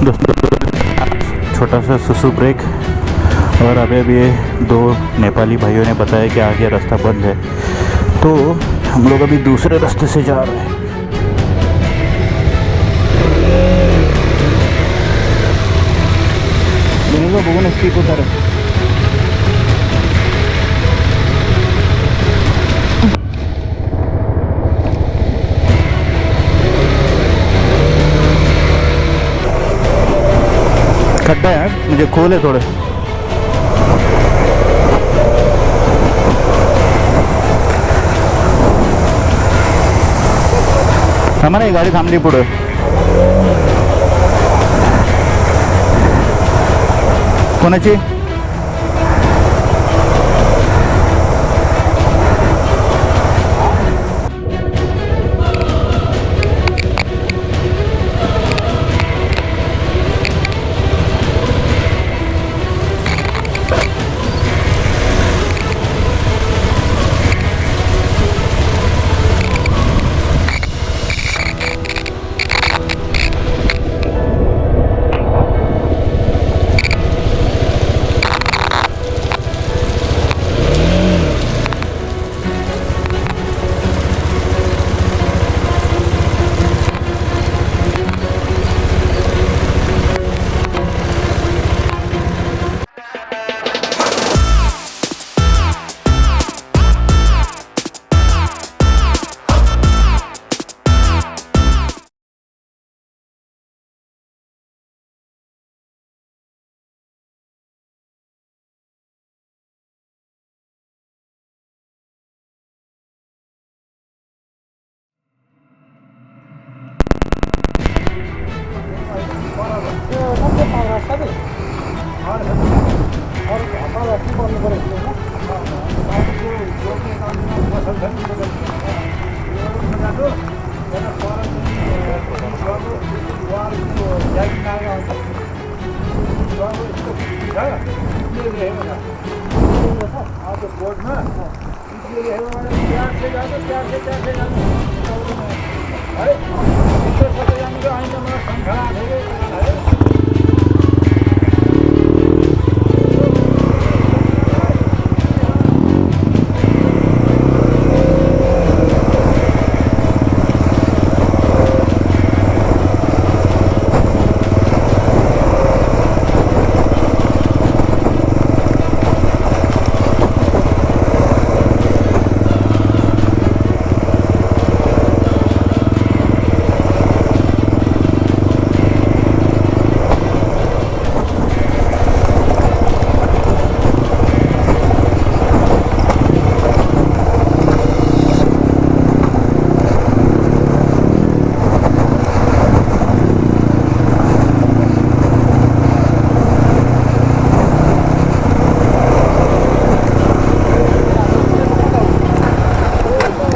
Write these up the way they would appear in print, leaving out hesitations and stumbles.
छोटा सा सुसु ब्रेक। और अभी दो नेपाली भाइयों ने बताया कि आगे रास्ता बंद है, तो हम लोग अभी दूसरे रास्ते से जा रहे हैं। बघून स्पीक उतार खड्डा है, मुझे खोल है थोड़े। हमारा ही गाडी थांबली पुढे। कोणाची?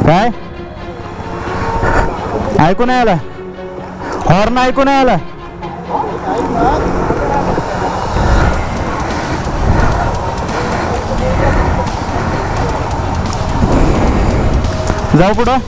काय ऐकू नाही आला? हॉर्न ऐकू नाही आला? जाऊ पुढं?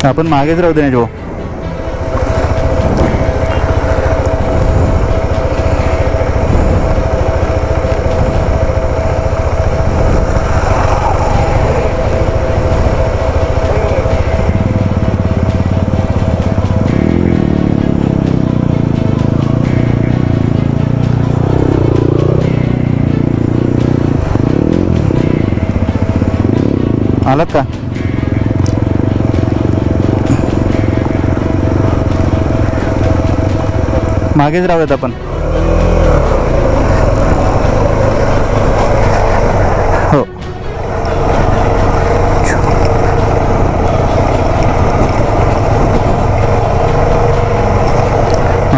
आपण मागेच राहू दे जो आलात का? मागेच राहूयात आपण. हो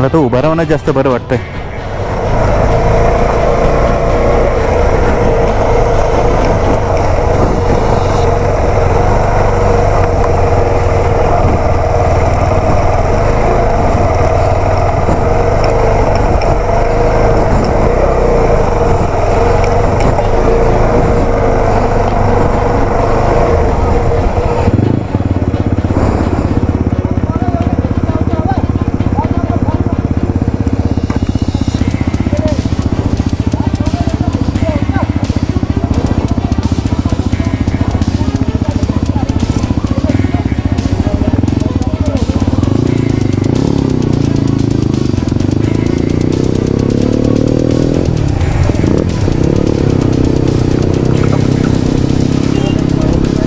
मला तर उभं राहणं जास्त बरं वाटतंय.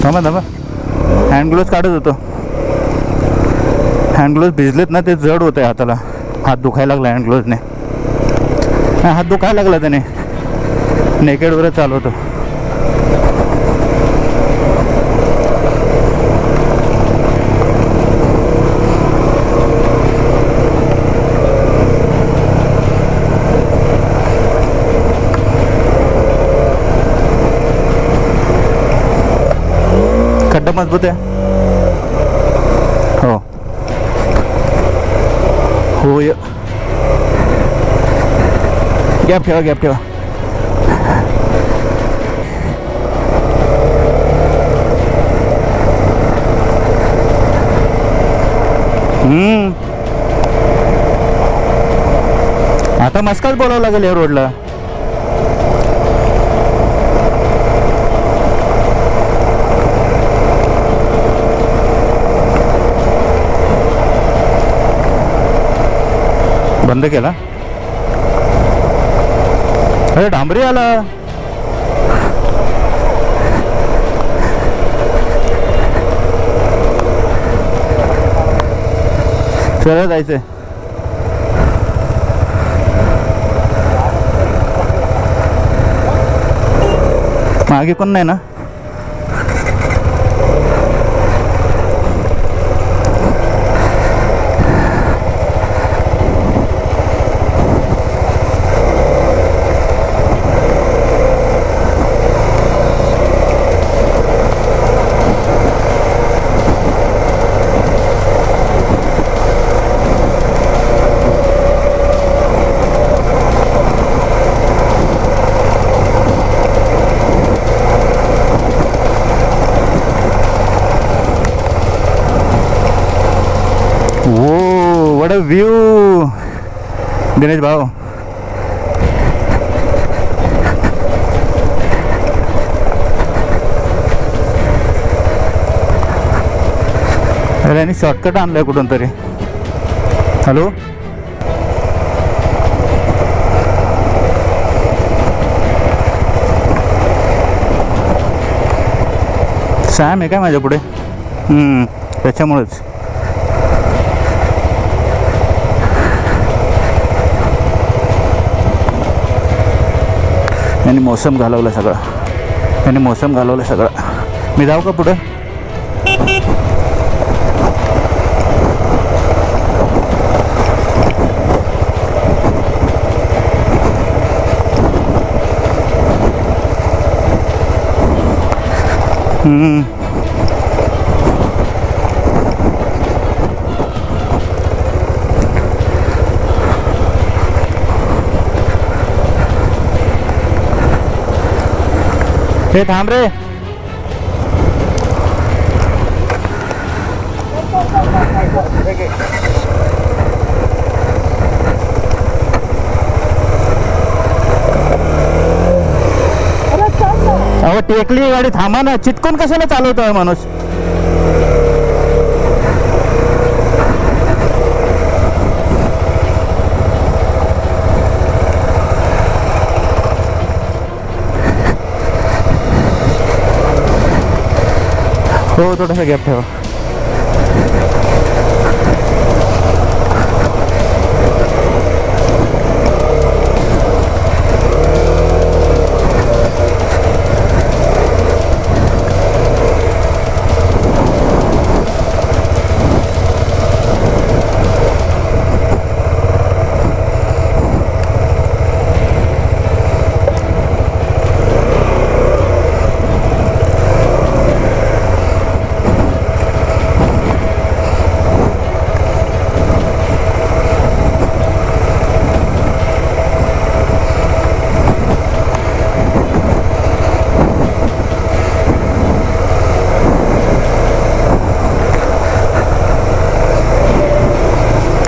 थांबा थांबा, हँड ग्लोव्ज काढत होतो. हँड ग्लोव्ज भिजलेत ना, ते जड होत आहे हाताला. हात दुखायला लागला हँड ग्लोव्जने. हात दुखायला लागला त्याने. नेकेडवरच चालवतो. खड्डा मजबूत आहे. हो हो, गॅप ठेवा, गॅप ठेवा. आता मस्काच बोलावं लागेल या रोडला. बंद केला. अरे डांबरी आला. सरळ जायचंय. मागे कोण नाही ना. Whoa, what a view, Dinesh भाऊ. अरे यांनी शॉर्टकट आणलाय कुठून तरी. हॅलो, सॅम आहे काय माझ्या पुढे? त्याच्यामुळेच. यांनी मौसम घालवलं सगळं. यांनी मौसम घालवलं सगळं. मी जाऊ का पुढं? हे थांब रे. अहो टेकली गाडी, थांबा ना. चिटकून कशाला चालवतोय माणूस? हो, थोडासा गॅप ठेवा.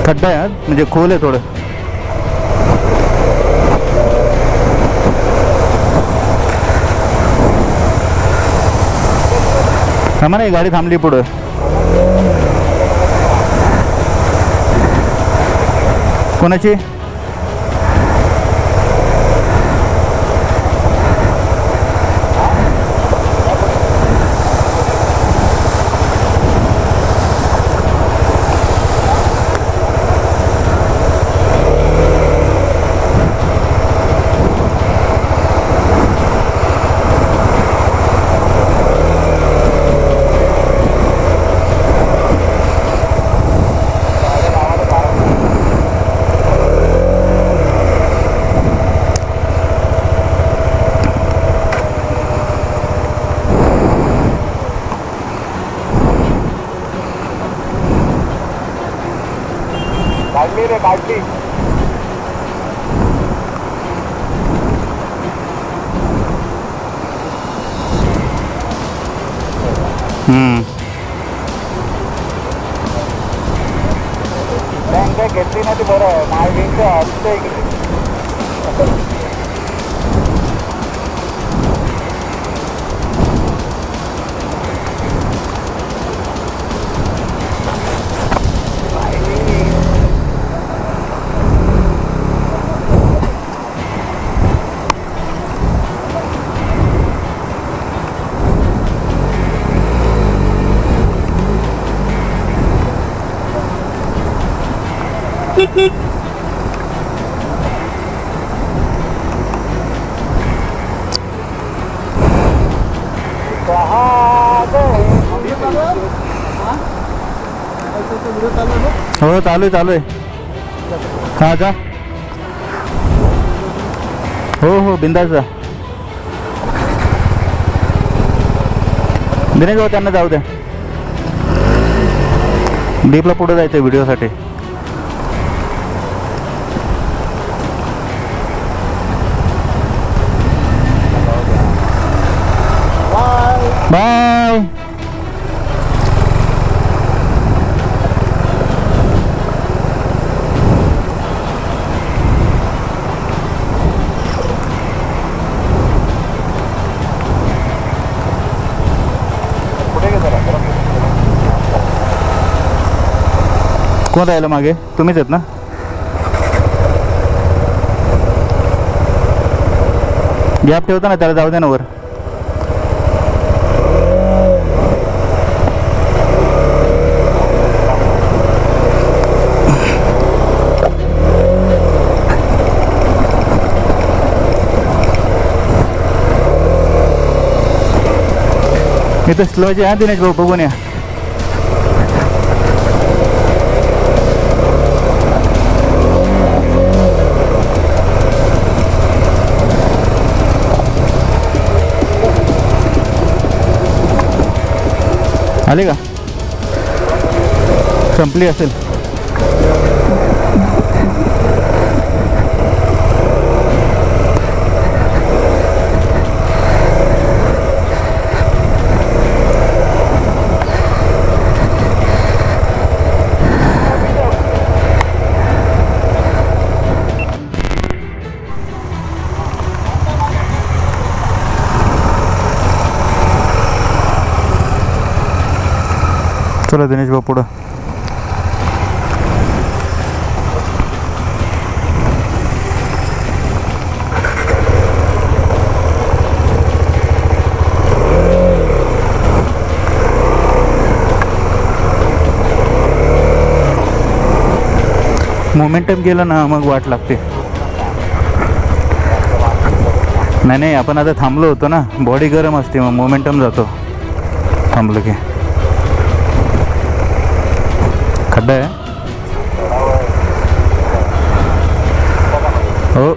खड्डा आहे यार, म्हणजे खोल आहे थोडं. थांबा ना, गाडी थांबली पुढं. कोणाची? काढली रे काढली. बँक घेतली ना ती बरं आहे. मायविंग असते इकडे. हो चालू आहे. हा जा. हो बिंदास जा. दिनेश भाऊ त्यांना जाऊ द्या. दीपला पुढे जायचं व्हिडिओसाठी. बाय. कोण राहिलं मागे? तुम्हीच आहेत ना? गॅप ठेवता ना, त्याला जाऊ दे ना वर. इथं स्लोचे आहे दिनेश भाऊ, बघून या. आले का? संपली असेल. चला दिनेश भाऊ पुढं. मोमेंटम गेलं ना मग वाट लागते. नाही आपण आता थांबलो होतो ना, बॉडी गरम असते मग मोमेंटम जातो थांबलो की. खड्डा आहे. हो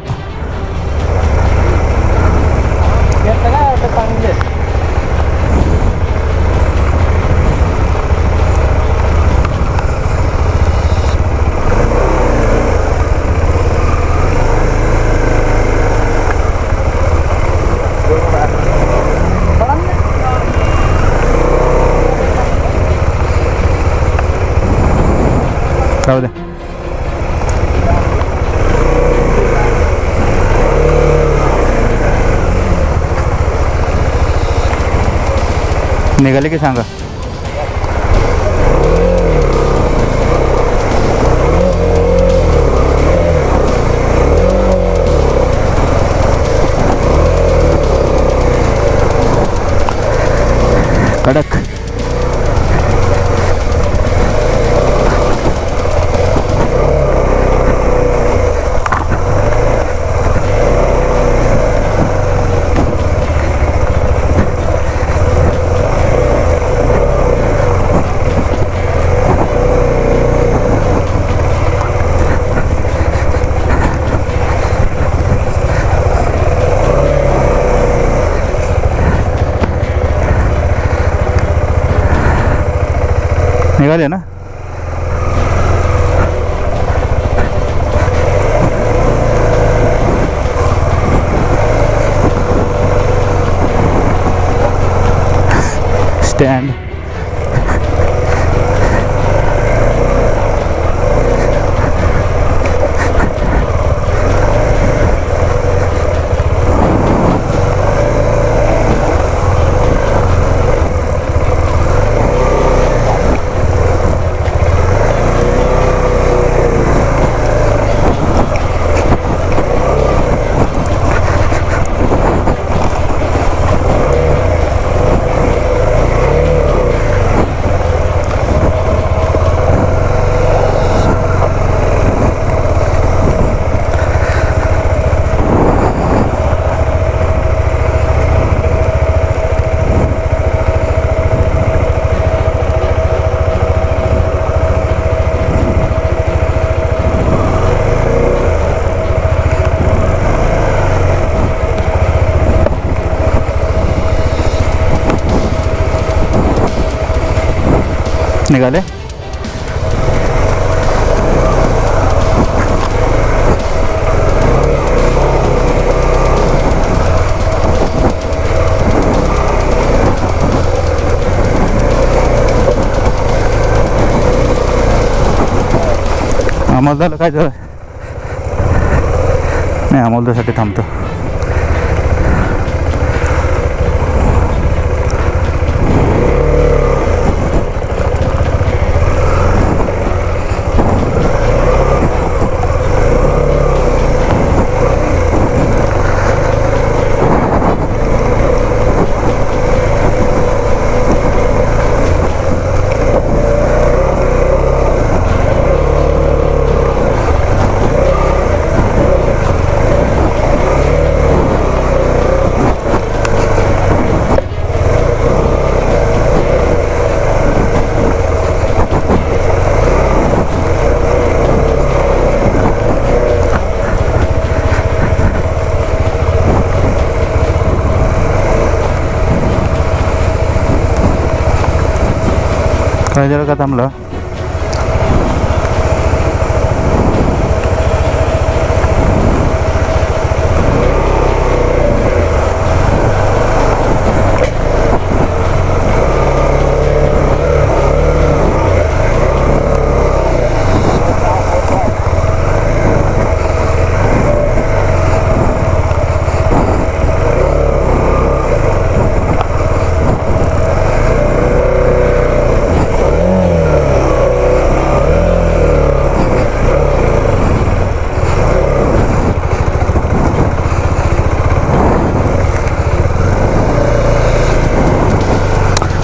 जाऊ दे. निघाले की सांगा. कडक. निघाले ना. स्टँड. निघाले. अमोलदाला काय झालं. नाही, अमोलदासाठी थांबतो. काय झालं का थांबलं.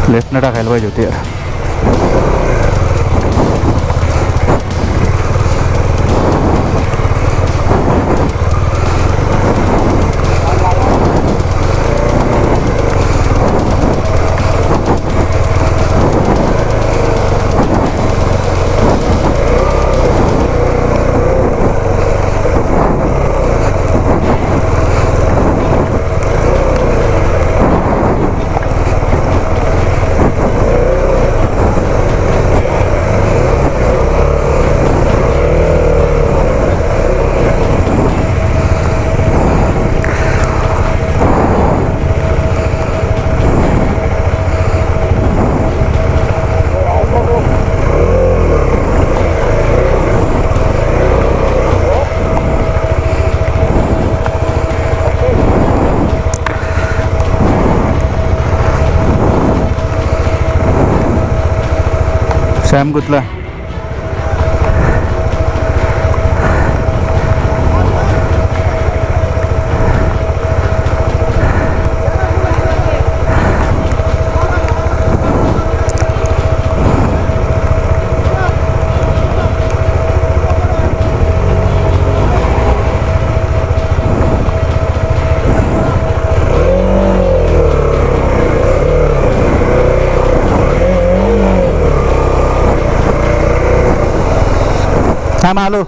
लेफ्टनं टाकायला पाहिजे होती यार. सॅम गुतला. थांब आलो.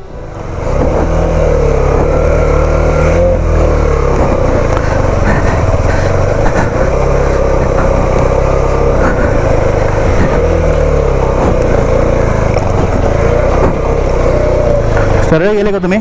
सरळ गेले का तुम्ही?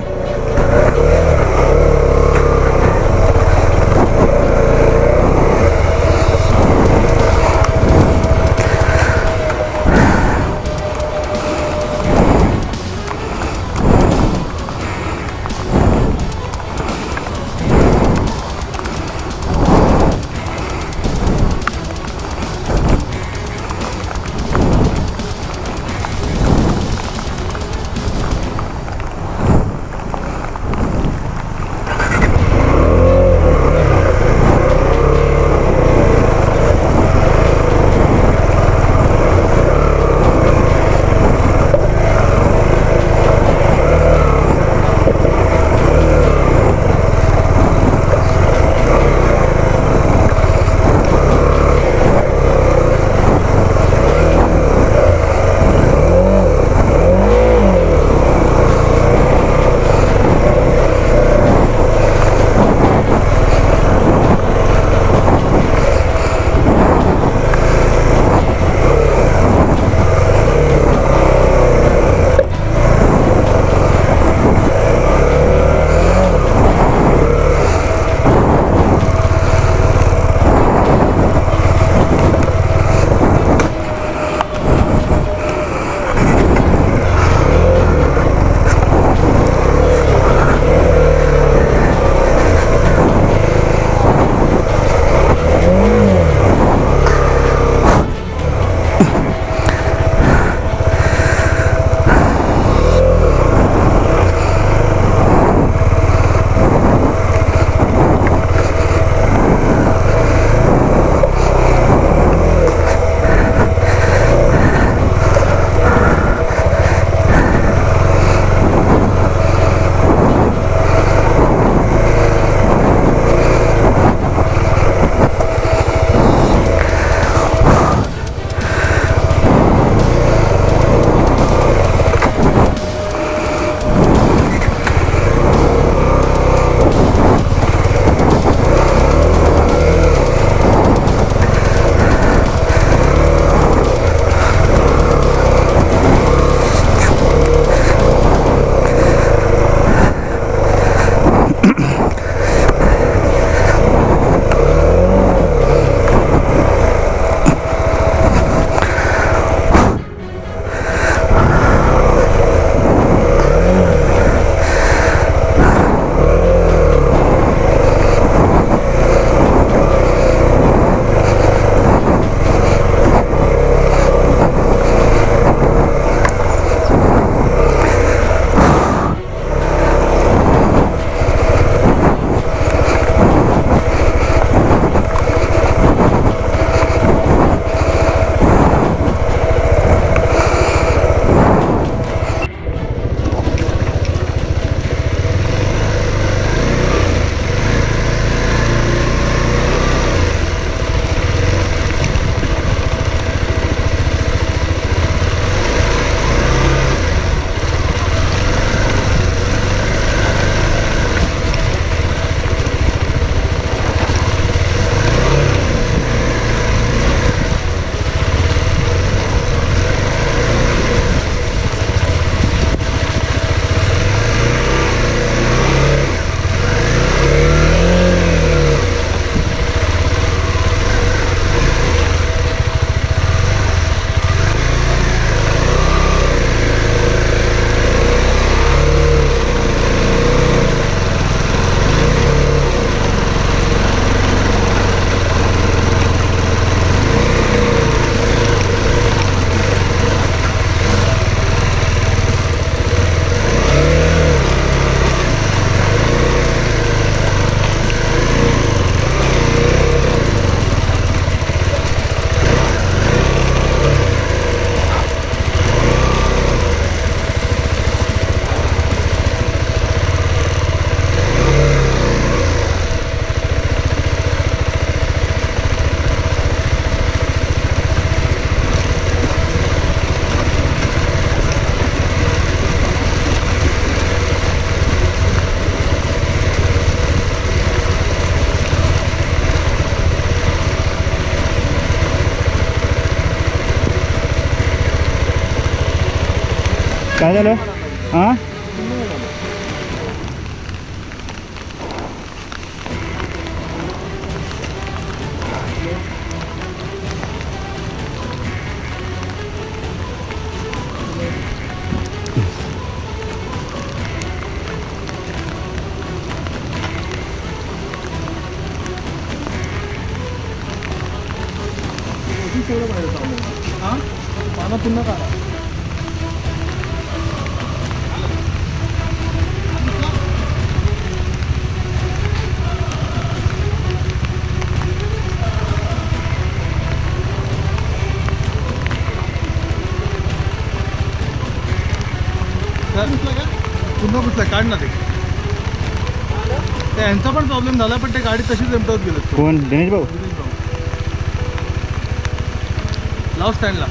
काय झालं हां पानं पुन्हा काढा पुन्हा पुसला काढ ना ते यांचा पण प्रॉब्लेम झाला पण ते गाडी तशीच एमटवत गेलं कोण दिनेश भाऊ लाव स्टँडला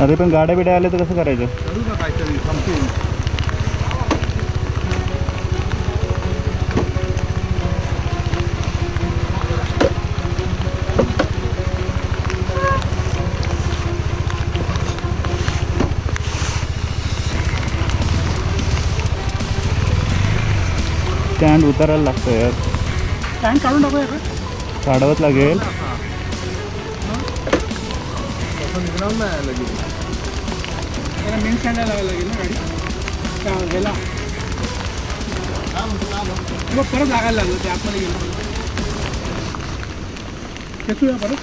अरे पण गाड्या बिड्या आल्या तर कसं करायचं करू ना काहीतरी थांबते स्टँड उतरायला लागतं यार स्टँड काढून टाकूया का काढावंच लागेल निघणार नाही लगेच त्याला मेन स्टँडला लावायला लागेल ना गाडी गेला मग परत लागायला लागलं ते आतमध्ये गेलं खेचूया परत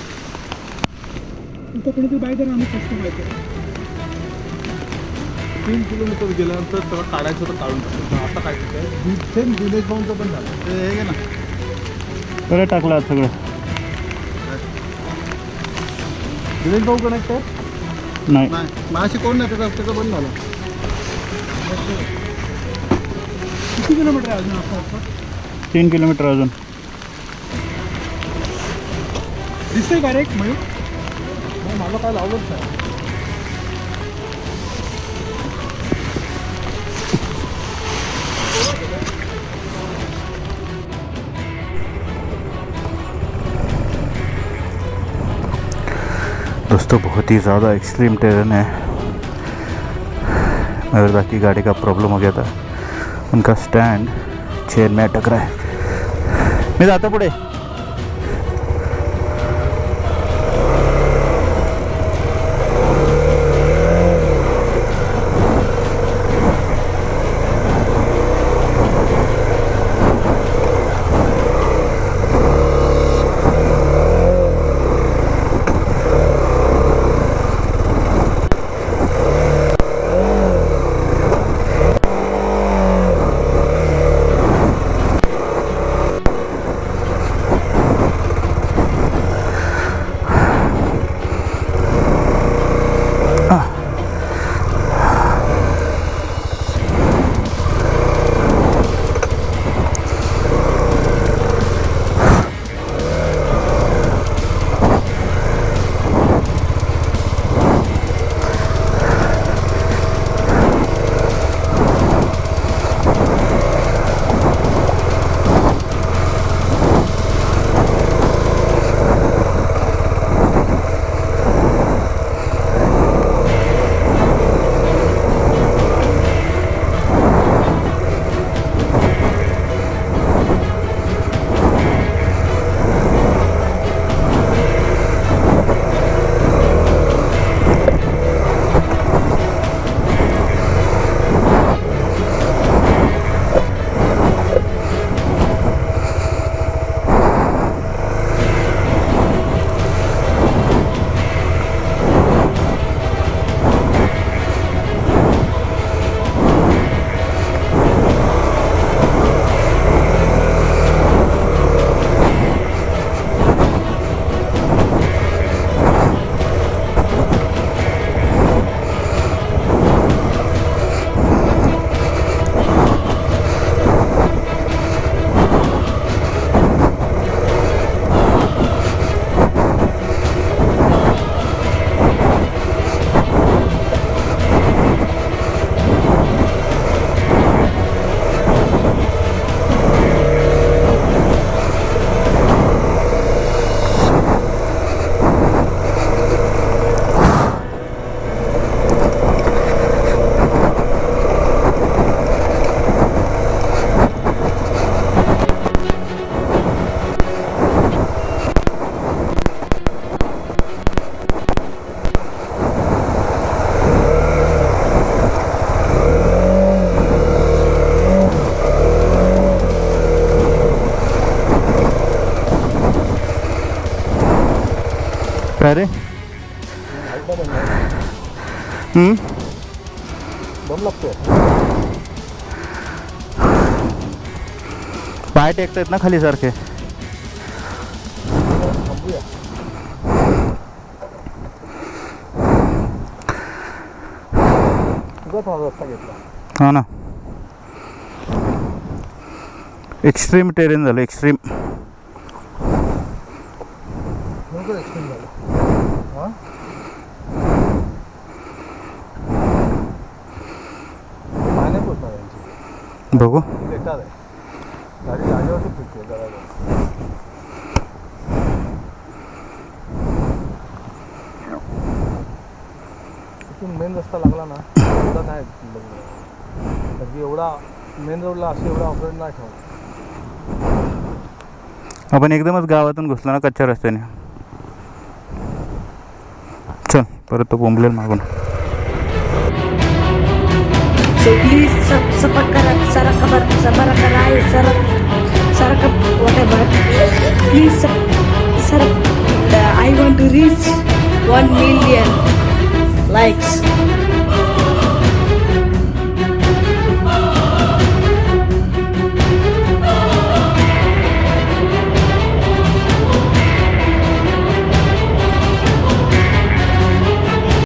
इथं कोणीतरी बाईक आहे ना आम्ही कष्ट पाहिजे 3 किलोमीटर गेल्यानंतर त्याला काढायचं तर काढून टाकतो आता काय सेम दिनेश भाऊंचं पण झालं ते हे घे ना बरं टाकलं आज सगळं दिनेश भाऊ कनेक्ट आहे नाही माझ्याशी कोण नाही त्याचं बंद झालं किती किलोमीटर आहे अजून आपलं 3 किलोमीटर अजून दिसतंय का रे एक मयूर मला काय लावलंच नाही दोस्तों बहुत ही ज़्यादा एक्सट्रीम टेरेन है मगर बाकी गाड़ी का प्रॉब्लम हो गया था उनका स्टैंड चेन में अटक रहा है मैं जाता पुढे अरे दम लागतोय. पाय टेकतायत ना खाली सारखे. थांबूया. तुझा थोडा रस्ता घेतला. हा ना, एक्स्ट्रीम टेरेन झालं. एक्स्ट्रीम. नंतर एक्सप्लेन झालं. हां पाहण्या पोचणार यांची. बघू. बेकार आहे. गाडी जागेवरती फिरते जरा. इथून मेन रस्ता लागला ना एवढा नाही कारण की एवढा मेन रोडला असं एवढा ऑपरेट नाही ठेवला. आपण एकदमच गावातून घुसलो ना कच्च्या रस्त्याने. चल परत तो बोंबलेल मागून. So please subscribe, whatever. Please, I want to reach 1 million likes.